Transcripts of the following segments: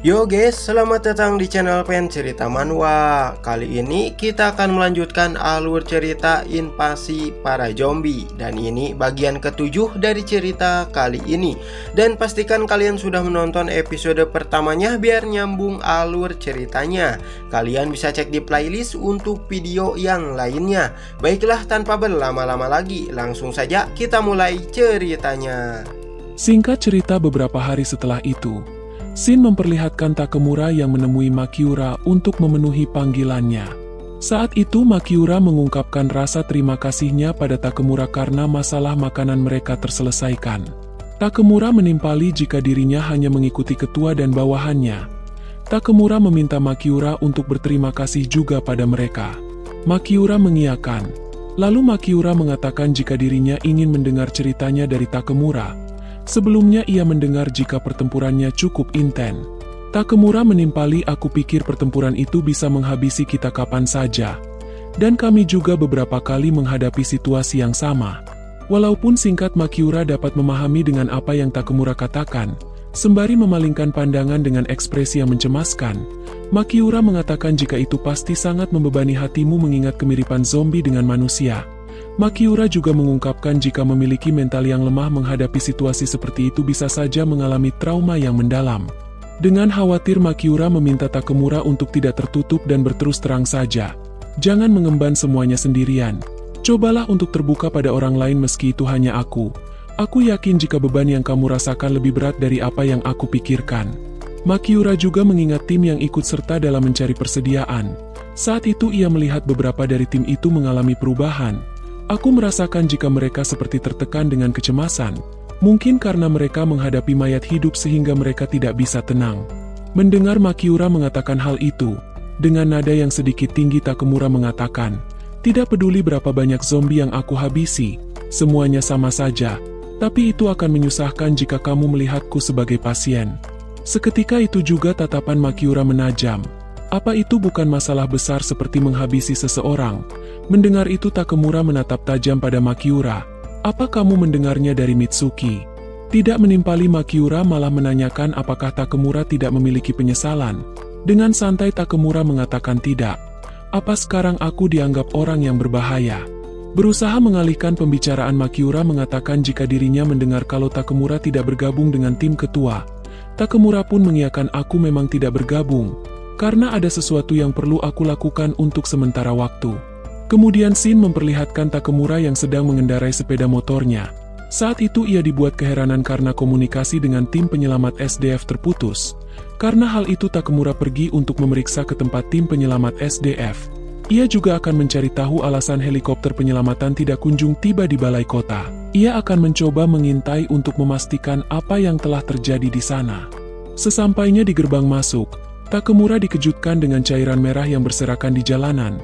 Yo guys, selamat datang di channel Pen Cerita Manhwa. Kali ini kita akan melanjutkan alur cerita invasi para zombie. Dan ini bagian ke-7 dari cerita kali ini. Dan pastikan kalian sudah menonton episode pertamanya biar nyambung alur ceritanya. Kalian bisa cek di playlist untuk video yang lainnya. Baiklah, tanpa berlama-lama lagi, langsung saja kita mulai ceritanya. Singkat cerita, beberapa hari setelah itu, Shin memperlihatkan Takemura yang menemui Makiura untuk memenuhi panggilannya. Saat itu Makiura mengungkapkan rasa terima kasihnya pada Takemura karena masalah makanan mereka terselesaikan. Takemura menimpali jika dirinya hanya mengikuti ketua dan bawahannya. Takemura meminta Makiura untuk berterima kasih juga pada mereka. Makiura mengiyakan. Lalu Makiura mengatakan jika dirinya ingin mendengar ceritanya dari Takemura. Sebelumnya ia mendengar jika pertempurannya cukup intens. Takemura menimpali, aku pikir pertempuran itu bisa menghabisi kita kapan saja. Dan kami juga beberapa kali menghadapi situasi yang sama. Walaupun singkat, Makiura dapat memahami dengan apa yang Takemura katakan. Sembari memalingkan pandangan dengan ekspresi yang mencemaskan, Makiura mengatakan jika itu pasti sangat membebani hatimu mengingat kemiripan zombie dengan manusia. Makiura juga mengungkapkan jika memiliki mental yang lemah menghadapi situasi seperti itu bisa saja mengalami trauma yang mendalam. Dengan khawatir, Makiura meminta Takemura untuk tidak tertutup dan berterus terang saja. Jangan mengemban semuanya sendirian. Cobalah untuk terbuka pada orang lain meski itu hanya aku. Aku yakin jika beban yang kamu rasakan lebih berat dari apa yang aku pikirkan. Makiura juga mengingat tim yang ikut serta dalam mencari persediaan. Saat itu ia melihat beberapa dari tim itu mengalami perubahan. Aku merasakan jika mereka seperti tertekan dengan kecemasan, mungkin karena mereka menghadapi mayat hidup sehingga mereka tidak bisa tenang. Mendengar Makiura mengatakan hal itu, dengan nada yang sedikit tinggi Takemura mengatakan, tidak peduli berapa banyak zombie yang aku habisi, semuanya sama saja, tapi itu akan menyusahkan jika kamu melihatku sebagai pasien. Seketika itu juga tatapan Makiura menajam. Apa itu bukan masalah besar seperti menghabisi seseorang? Mendengar itu Takemura menatap tajam pada Makiura. Apa kamu mendengarnya dari Mitsuki? Tidak menimpali Makiura, malah menanyakan apakah Takemura tidak memiliki penyesalan. Dengan santai Takemura mengatakan tidak. Apa sekarang aku dianggap orang yang berbahaya? Berusaha mengalihkan pembicaraan, Makiura mengatakan jika dirinya mendengar kalau Takemura tidak bergabung dengan tim ketua. Takemura pun mengiyakan, aku memang tidak bergabung. Karena ada sesuatu yang perlu aku lakukan untuk sementara waktu. Kemudian Shin memperlihatkan Takemura yang sedang mengendarai sepeda motornya. Saat itu ia dibuat keheranan karena komunikasi dengan tim penyelamat SDF terputus. Karena hal itu Takemura pergi untuk memeriksa ke tempat tim penyelamat SDF. Ia juga akan mencari tahu alasan helikopter penyelamatan tidak kunjung tiba di balai kota. Ia akan mencoba mengintai untuk memastikan apa yang telah terjadi di sana. Sesampainya di gerbang masuk, Takemura dikejutkan dengan cairan merah yang berserakan di jalanan.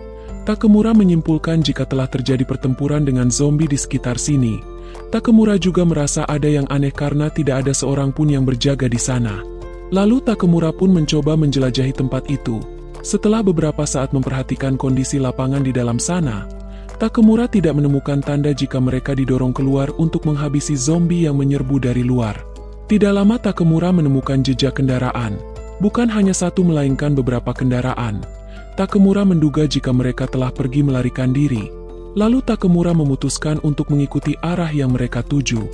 Takemura menyimpulkan jika telah terjadi pertempuran dengan zombie di sekitar sini. Takemura juga merasa ada yang aneh karena tidak ada seorang pun yang berjaga di sana. Lalu Takemura pun mencoba menjelajahi tempat itu. Setelah beberapa saat memperhatikan kondisi lapangan di dalam sana, Takemura tidak menemukan tanda jika mereka didorong keluar untuk menghabisi zombie yang menyerbu dari luar. Tidak lama Takemura menemukan jejak kendaraan. Bukan hanya satu melainkan beberapa kendaraan. Takemura menduga jika mereka telah pergi melarikan diri. Lalu Takemura memutuskan untuk mengikuti arah yang mereka tuju.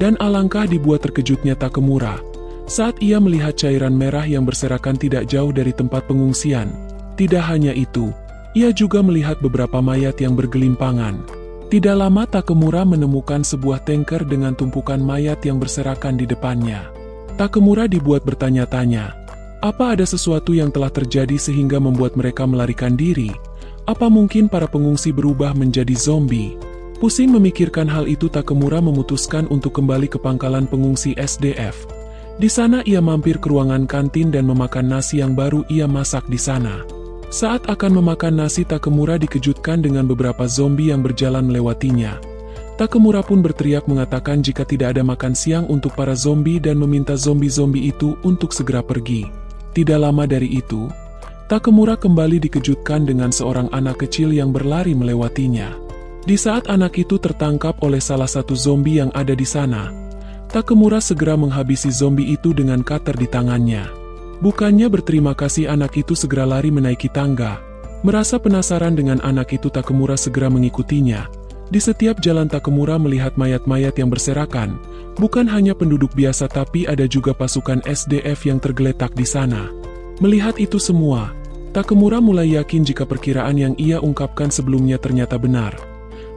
Dan alangkah dibuat terkejutnya Takemura saat ia melihat cairan merah yang berserakan tidak jauh dari tempat pengungsian. Tidak hanya itu, ia juga melihat beberapa mayat yang bergelimpangan. Tidak lama Takemura menemukan sebuah tanker dengan tumpukan mayat yang berserakan di depannya. Takemura dibuat bertanya-tanya. Apa ada sesuatu yang telah terjadi sehingga membuat mereka melarikan diri? Apa mungkin para pengungsi berubah menjadi zombie? Pusing memikirkan hal itu, Takemura memutuskan untuk kembali ke pangkalan pengungsi SDF. Di sana ia mampir ke ruangan kantin dan memakan nasi yang baru ia masak di sana. Saat akan memakan nasi, Takemura dikejutkan dengan beberapa zombie yang berjalan melewatinya. Takemura pun berteriak mengatakan jika tidak ada makan siang untuk para zombie dan meminta zombie-zombie itu untuk segera pergi. Tidak lama dari itu, Takemura kembali dikejutkan dengan seorang anak kecil yang berlari melewatinya. Di saat anak itu tertangkap oleh salah satu zombie yang ada di sana, Takemura segera menghabisi zombie itu dengan cutter di tangannya. Bukannya berterima kasih, anak itu segera lari menaiki tangga. Merasa penasaran dengan anak itu, Takemura segera mengikutinya. Di setiap jalan Takemura melihat mayat-mayat yang berserakan. Bukan hanya penduduk biasa tapi ada juga pasukan SDF yang tergeletak di sana. Melihat itu semua, Takemura mulai yakin jika perkiraan yang ia ungkapkan sebelumnya ternyata benar.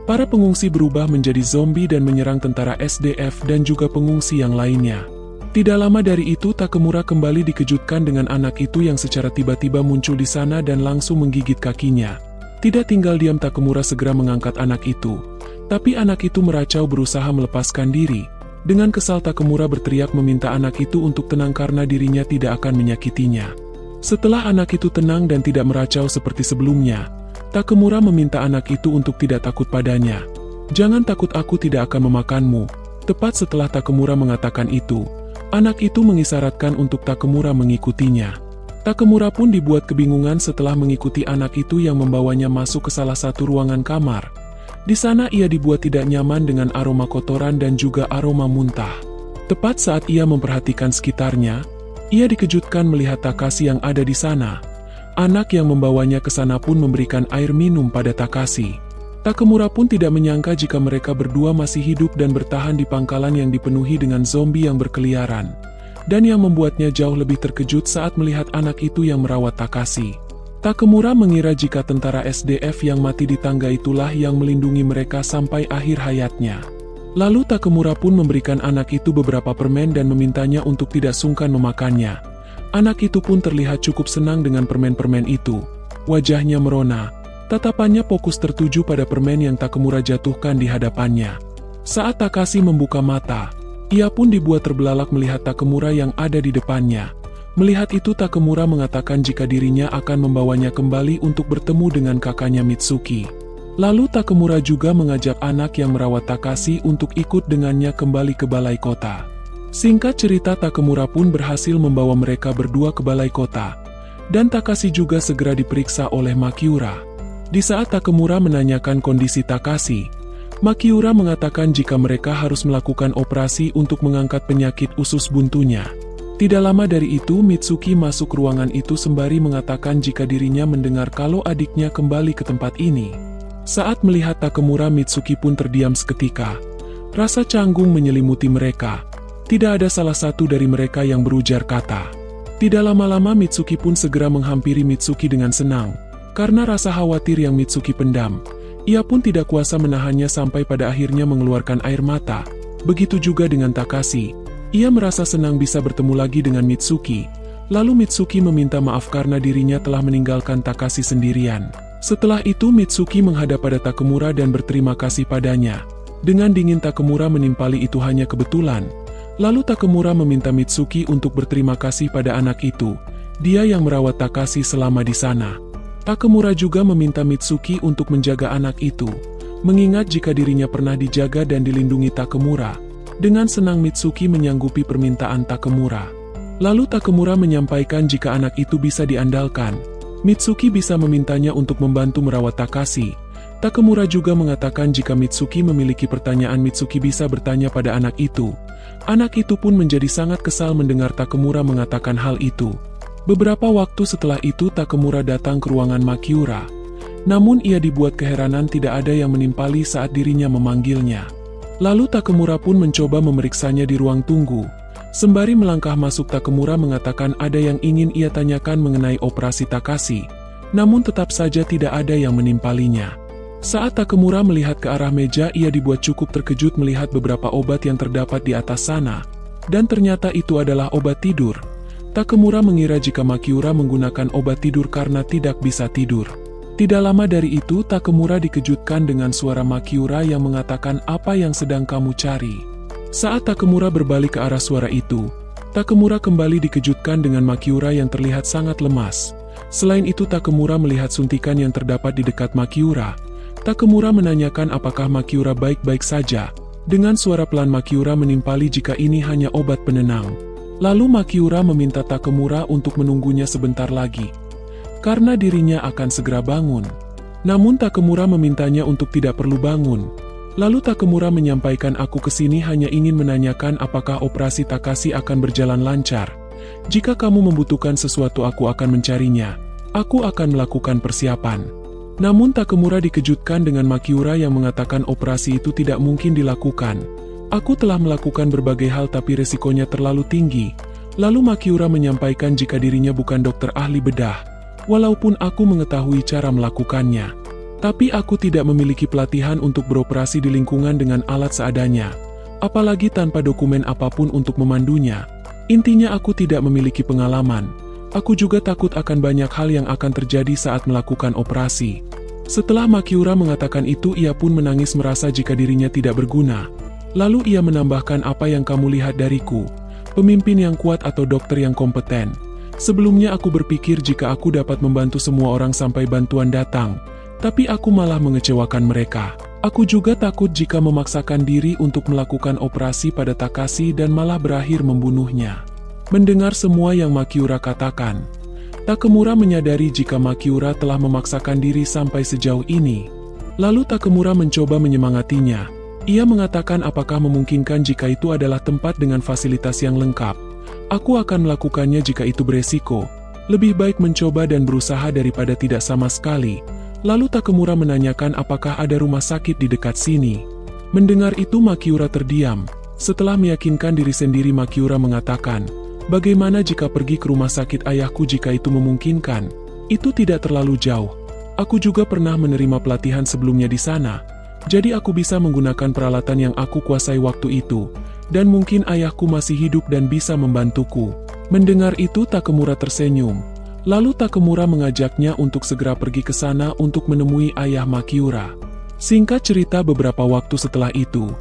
Para pengungsi berubah menjadi zombie dan menyerang tentara SDF dan juga pengungsi yang lainnya. Tidak lama dari itu Takemura kembali dikejutkan dengan anak itu yang secara tiba-tiba muncul di sana dan langsung menggigit kakinya. Tidak tinggal diam, Takemura segera mengangkat anak itu. Tapi anak itu meracau berusaha melepaskan diri. Dengan kesal Takemura berteriak meminta anak itu untuk tenang karena dirinya tidak akan menyakitinya. Setelah anak itu tenang dan tidak meracau seperti sebelumnya, Takemura meminta anak itu untuk tidak takut padanya. "Jangan takut, aku tidak akan memakanmu." Tepat setelah Takemura mengatakan itu, anak itu mengisyaratkan untuk Takemura mengikutinya. Takemura pun dibuat kebingungan setelah mengikuti anak itu yang membawanya masuk ke salah satu ruangan kamar. Di sana ia dibuat tidak nyaman dengan aroma kotoran dan juga aroma muntah. Tepat saat ia memperhatikan sekitarnya, ia dikejutkan melihat Takashi yang ada di sana. Anak yang membawanya ke sana pun memberikan air minum pada Takashi. Takemura pun tidak menyangka jika mereka berdua masih hidup dan bertahan di pangkalan yang dipenuhi dengan zombie yang berkeliaran. Dan yang membuatnya jauh lebih terkejut saat melihat anak itu yang merawat Takashi. Takemura mengira jika tentara SDF yang mati di tangga itulah yang melindungi mereka sampai akhir hayatnya. Lalu Takemura pun memberikan anak itu beberapa permen dan memintanya untuk tidak sungkan memakannya. Anak itu pun terlihat cukup senang dengan permen-permen itu. Wajahnya merona, tatapannya fokus tertuju pada permen yang Takemura jatuhkan di hadapannya. Saat Takashi membuka mata, ia pun dibuat terbelalak melihat Takemura yang ada di depannya. Melihat itu Takemura mengatakan jika dirinya akan membawanya kembali untuk bertemu dengan kakaknya Mitsuki. Lalu Takemura juga mengajak anak yang merawat Takashi untuk ikut dengannya kembali ke balai kota. Singkat cerita Takemura pun berhasil membawa mereka berdua ke balai kota. Dan Takashi juga segera diperiksa oleh Makiura. Di saat Takemura menanyakan kondisi Takashi, Makiura mengatakan jika mereka harus melakukan operasi untuk mengangkat penyakit usus buntunya. Tidak lama dari itu Mitsuki masuk ruangan itu sembari mengatakan jika dirinya mendengar kalau adiknya kembali ke tempat ini. Saat melihat Takemura, Mitsuki pun terdiam seketika. Rasa canggung menyelimuti mereka. Tidak ada salah satu dari mereka yang berujar kata. Tidak lama-lama Mitsuki pun segera menghampiri Mitsuki dengan senang. Karena rasa khawatir yang Mitsuki pendam, ia pun tidak kuasa menahannya sampai pada akhirnya mengeluarkan air mata. Begitu juga dengan Takashi. Ia merasa senang bisa bertemu lagi dengan Mitsuki. Lalu Mitsuki meminta maaf karena dirinya telah meninggalkan Takashi sendirian. Setelah itu Mitsuki menghadap pada Takemura dan berterima kasih padanya. Dengan dingin Takemura menimpali itu hanya kebetulan. Lalu Takemura meminta Mitsuki untuk berterima kasih pada anak itu. Dia yang merawat Takashi selama di sana. Takemura juga meminta Mitsuki untuk menjaga anak itu. Mengingat jika dirinya pernah dijaga dan dilindungi Takemura. Dengan senang Mitsuki menyanggupi permintaan Takemura. Lalu Takemura menyampaikan jika anak itu bisa diandalkan. Mitsuki bisa memintanya untuk membantu merawat Takashi. Takemura juga mengatakan jika Mitsuki memiliki pertanyaan Mitsuki bisa bertanya pada anak itu. Anak itu pun menjadi sangat kesal mendengar Takemura mengatakan hal itu. Beberapa waktu setelah itu Takemura datang ke ruangan Makiura. Namun ia dibuat keheranan tidak ada yang menimpali saat dirinya memanggilnya. Lalu Takemura pun mencoba memeriksanya di ruang tunggu. Sembari melangkah masuk Takemura mengatakan ada yang ingin ia tanyakan mengenai operasi Takashi. Namun tetap saja tidak ada yang menimpalinya. Saat Takemura melihat ke arah meja ia dibuat cukup terkejut melihat beberapa obat yang terdapat di atas sana. Dan ternyata itu adalah obat tidur. Takemura mengira jika Makiura menggunakan obat tidur karena tidak bisa tidur. Tidak lama dari itu Takemura dikejutkan dengan suara Makiura yang mengatakan apa yang sedang kamu cari. Saat Takemura berbalik ke arah suara itu, Takemura kembali dikejutkan dengan Makiura yang terlihat sangat lemas. Selain itu Takemura melihat suntikan yang terdapat di dekat Makiura. Takemura menanyakan apakah Makiura baik-baik saja. Dengan suara pelan Makiura menimpali jika ini hanya obat penenang. Lalu Makiura meminta Takemura untuk menunggunya sebentar lagi. Karena dirinya akan segera bangun. Namun Takemura memintanya untuk tidak perlu bangun. Lalu Takemura menyampaikan aku kesini hanya ingin menanyakan apakah operasi Takashi akan berjalan lancar. Jika kamu membutuhkan sesuatu aku akan mencarinya. Aku akan melakukan persiapan. Namun Takemura dikejutkan dengan Makiura yang mengatakan operasi itu tidak mungkin dilakukan. Aku telah melakukan berbagai hal tapi resikonya terlalu tinggi. Lalu Makiura menyampaikan jika dirinya bukan dokter ahli bedah. Walaupun aku mengetahui cara melakukannya. Tapi aku tidak memiliki pelatihan untuk beroperasi di lingkungan dengan alat seadanya. Apalagi tanpa dokumen apapun untuk memandunya. Intinya aku tidak memiliki pengalaman. Aku juga takut akan banyak hal yang akan terjadi saat melakukan operasi. Setelah Makiura mengatakan itu, ia pun menangis merasa jika dirinya tidak berguna. Lalu ia menambahkan, apa yang kamu lihat dariku? Pemimpin yang kuat atau dokter yang kompeten? Sebelumnya aku berpikir jika aku dapat membantu semua orang sampai bantuan datang. Tapi aku malah mengecewakan mereka. Aku juga takut jika memaksakan diri untuk melakukan operasi pada Takashi dan malah berakhir membunuhnya. Mendengar semua yang Makiura katakan, Takemura menyadari jika Makiura telah memaksakan diri sampai sejauh ini. Lalu Takemura mencoba menyemangatinya. Ia mengatakan apakah memungkinkan jika itu adalah tempat dengan fasilitas yang lengkap. Aku akan melakukannya jika itu beresiko. Lebih baik mencoba dan berusaha daripada tidak sama sekali. Lalu Takemura menanyakan apakah ada rumah sakit di dekat sini. Mendengar itu Makiura terdiam. Setelah meyakinkan diri sendiri, Makiura mengatakan, bagaimana jika pergi ke rumah sakit ayahku jika itu memungkinkan? Itu tidak terlalu jauh. Aku juga pernah menerima pelatihan sebelumnya di sana. Jadi aku bisa menggunakan peralatan yang aku kuasai waktu itu. Dan mungkin ayahku masih hidup dan bisa membantuku. Mendengar itu Takemura tersenyum. Lalu Takemura mengajaknya untuk segera pergi ke sana untuk menemui ayah Makiura. Singkat cerita, beberapa waktu setelah itu,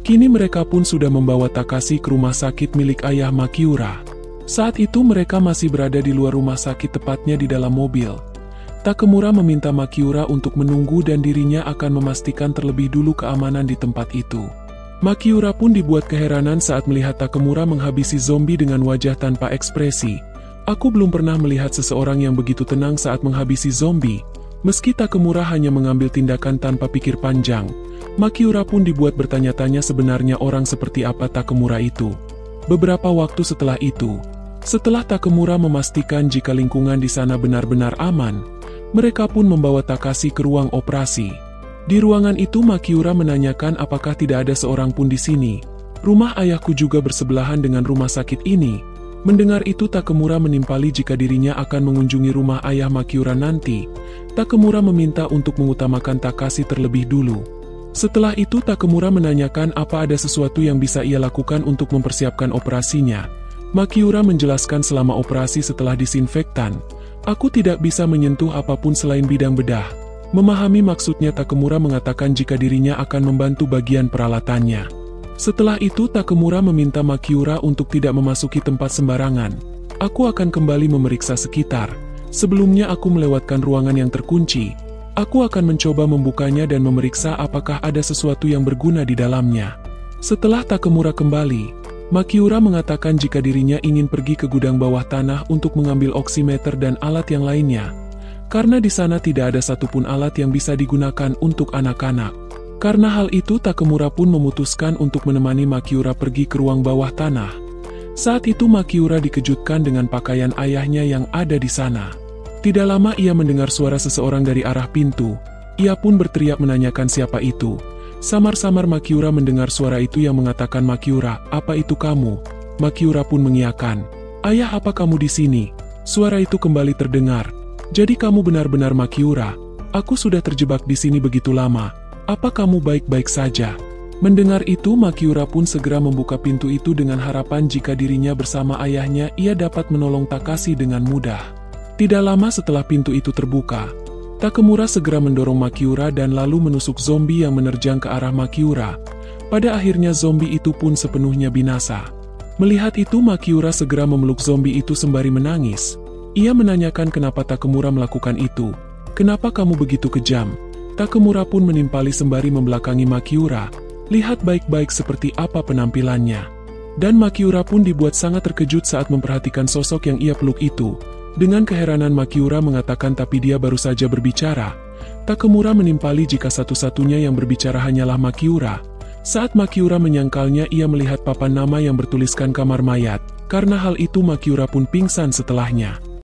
kini mereka pun sudah membawa Takashi ke rumah sakit milik ayah Makiura. Saat itu mereka masih berada di luar rumah sakit, tepatnya di dalam mobil. Takemura meminta Makiura untuk menunggu dan dirinya akan memastikan terlebih dulu keamanan di tempat itu. Makiura pun dibuat keheranan saat melihat Takemura menghabisi zombie dengan wajah tanpa ekspresi. Aku belum pernah melihat seseorang yang begitu tenang saat menghabisi zombie. Meski Takemura hanya mengambil tindakan tanpa pikir panjang, Makiura pun dibuat bertanya-tanya sebenarnya orang seperti apa Takemura itu. Beberapa waktu setelah itu, setelah Takemura memastikan jika lingkungan di sana benar-benar aman, mereka pun membawa Takashi ke ruang operasi. Di ruangan itu Makiura menanyakan apakah tidak ada seorang pun di sini. Rumah ayahku juga bersebelahan dengan rumah sakit ini. Mendengar itu Takemura menimpali jika dirinya akan mengunjungi rumah ayah Makiura nanti. Takemura meminta untuk mengutamakan Takashi terlebih dulu. Setelah itu Takemura menanyakan apa ada sesuatu yang bisa ia lakukan untuk mempersiapkan operasinya. Makiura menjelaskan selama operasi setelah disinfektan, aku tidak bisa menyentuh apapun selain bidang bedah. Memahami maksudnya, Takemura mengatakan jika dirinya akan membantu bagian peralatannya. Setelah itu Takemura meminta Makiura untuk tidak memasuki tempat sembarangan. Aku akan kembali memeriksa sekitar. Sebelumnya aku melewatkan ruangan yang terkunci. Aku akan mencoba membukanya dan memeriksa apakah ada sesuatu yang berguna di dalamnya. Setelah Takemura kembali, Makiura mengatakan jika dirinya ingin pergi ke gudang bawah tanah untuk mengambil oximeter dan alat yang lainnya. Karena di sana tidak ada satupun alat yang bisa digunakan untuk anak-anak. Karena hal itu Takemura pun memutuskan untuk menemani Makiura pergi ke ruang bawah tanah. Saat itu Makiura dikejutkan dengan pakaian ayahnya yang ada di sana. Tidak lama ia mendengar suara seseorang dari arah pintu. Ia pun berteriak menanyakan siapa itu. Samar-samar Makiura mendengar suara itu yang mengatakan, "Makiura, apa itu kamu?" Makiura pun mengiyakan. "Ayah, apa kamu di sini?" Suara itu kembali terdengar. "Jadi kamu benar-benar Makiura? Aku sudah terjebak di sini begitu lama. Apa kamu baik-baik saja?" Mendengar itu Makiura pun segera membuka pintu itu dengan harapan jika dirinya bersama ayahnya ia dapat menolong Takashi dengan mudah. Tidak lama setelah pintu itu terbuka, Takemura segera mendorong Makiura dan lalu menusuk zombie yang menerjang ke arah Makiura. Pada akhirnya zombie itu pun sepenuhnya binasa. Melihat itu Makiura segera memeluk zombie itu sembari menangis. Ia menanyakan kenapa Takemura melakukan itu. "Kenapa kamu begitu kejam?" Takemura pun menimpali sembari membelakangi Makiura. Lihat baik-baik seperti apa penampilannya. Dan Makiura pun dibuat sangat terkejut saat memperhatikan sosok yang ia peluk itu. Dengan keheranan Makiura mengatakan tapi dia baru saja berbicara. Takemura menimpali jika satu-satunya yang berbicara hanyalah Makiura. Saat Makiura menyangkalnya, ia melihat papan nama yang bertuliskan kamar mayat. Karena hal itu Makiura pun pingsan setelahnya.